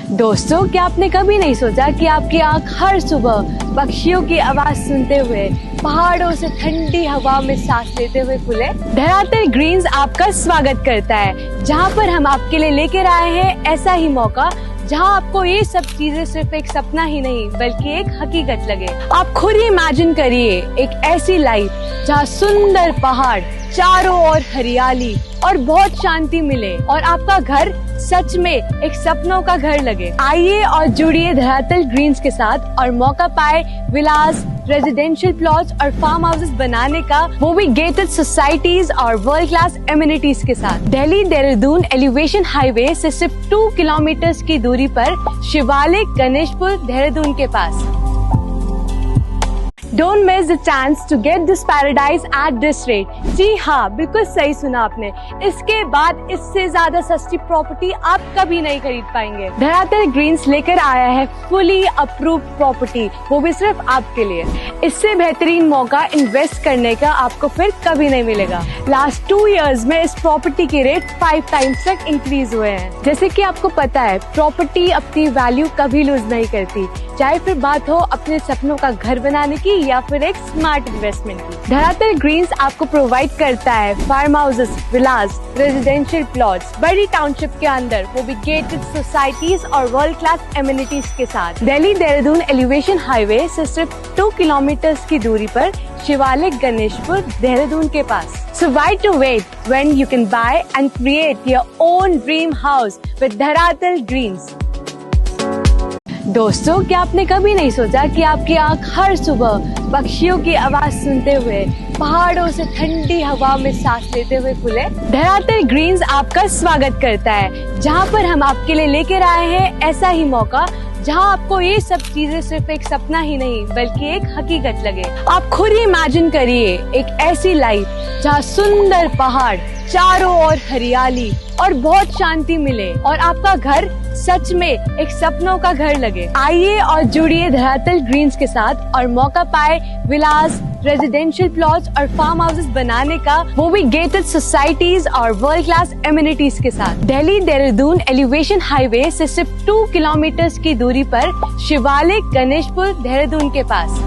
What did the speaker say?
दोस्तों, क्या आपने कभी नहीं सोचा कि आपकी आंख हर सुबह पक्षियों की आवाज सुनते हुए पहाड़ों से ठंडी हवा में सांस लेते हुए खुले? धरातल ग्रीन्स आपका स्वागत करता है, जहां पर हम आपके लिए लेकर आए हैं ऐसा ही मौका जहां आपको ये सब चीजें सिर्फ एक सपना ही नहीं बल्कि एक हकीकत लगे। आप खुद ही इमेजिन करिए एक ऐसी लाइफ जहां सुंदर पहाड़, चारों ओर हरियाली और बहुत शांति मिले और आपका घर सच में एक सपनों का घर लगे। आइए और जुड़िए धरातल ग्रीन्स के साथ और मौका पाए विलास, रेजिडेंशियल प्लॉट्स और फार्म हाउसेस बनाने का, वो भी गेटेड सोसाइटीज और वर्ल्ड क्लास एमिनिटीज के साथ। दिल्ली देहरादून एलिवेशन हाईवे से सिर्फ 2 किलोमीटर की दूरी पर शिवालिक गणेशपुर देहरादून के पास। Don't miss the chance to get this paradise at this rate। जी हाँ, बिल्कुल सही सुना आपने। इसके बाद इससे ज्यादा सस्ती प्रॉपर्टी आप कभी नहीं खरीद पाएंगे। धरातल ग्रीन्स लेकर आया है फुली अप्रूव्ड प्रॉपर्टी, वो भी सिर्फ आपके लिए। इससे बेहतरीन मौका इन्वेस्ट करने का आपको फिर कभी नहीं मिलेगा। लास्ट 2 इयर्स में इस प्रॉपर्टी के रेट 5 टाइम्स तक इंक्रीज हुए हैं। जैसे कि आपको पता है, प्रॉपर्टी अपनी वैल्यू कभी लूज नहीं करती, चाहे फिर बात हो अपने सपनों का घर बनाने की या फिर एक स्मार्ट इन्वेस्टमेंट की। धरातल ग्रीन्स आपको प्रोवाइड करता है फार्म हाउसेस, विलास, रेजिडेंशियल प्लॉट्स बड़ी टाउनशिप के अंदर, वो भी गेटेड सोसाइटीज और वर्ल्ड क्लास एमिनिटीज के साथ। दिल्ली देहरादून एलिवेशन हाईवे से सिर्फ 2 किलोमीटर की दूरी पर शिवालिक गणेशपुर देहरादून के पास। So why to wait when you can buy and create your own dream house with धरातल ग्रीन्स। दोस्तों, क्या आपने कभी नहीं सोचा कि आपकी आंख हर सुबह पक्षियों की आवाज सुनते हुए पहाड़ों से ठंडी हवा में सांस लेते हुए खुले? धरातल ग्रीन्स आपका स्वागत करता है, जहां पर हम आपके लिए लेकर आए हैं ऐसा ही मौका जहां आपको ये सब चीजें सिर्फ एक सपना ही नहीं बल्कि एक हकीकत लगे। आप खुद ही इमेजिन करिए एक ऐसी लाइफ जहां सुंदर पहाड़, चारों ओर हरियाली और बहुत शांति मिले और आपका घर सच में एक सपनों का घर लगे। आइए और जुड़िए धरातल ग्रीन्स के साथ और मौका पाए विलास, रेजिडेंशियल प्लॉट्स और फार्म हाउसेस बनाने का, वो भी गेटेड सोसाइटीज और वर्ल्ड क्लास एमिनिटीज के साथ। दिल्ली देहरादून एलिवेशन हाईवे से सिर्फ 2 किलोमीटर की दूरी पर शिवालिक गणेशपुर देहरादून के पास।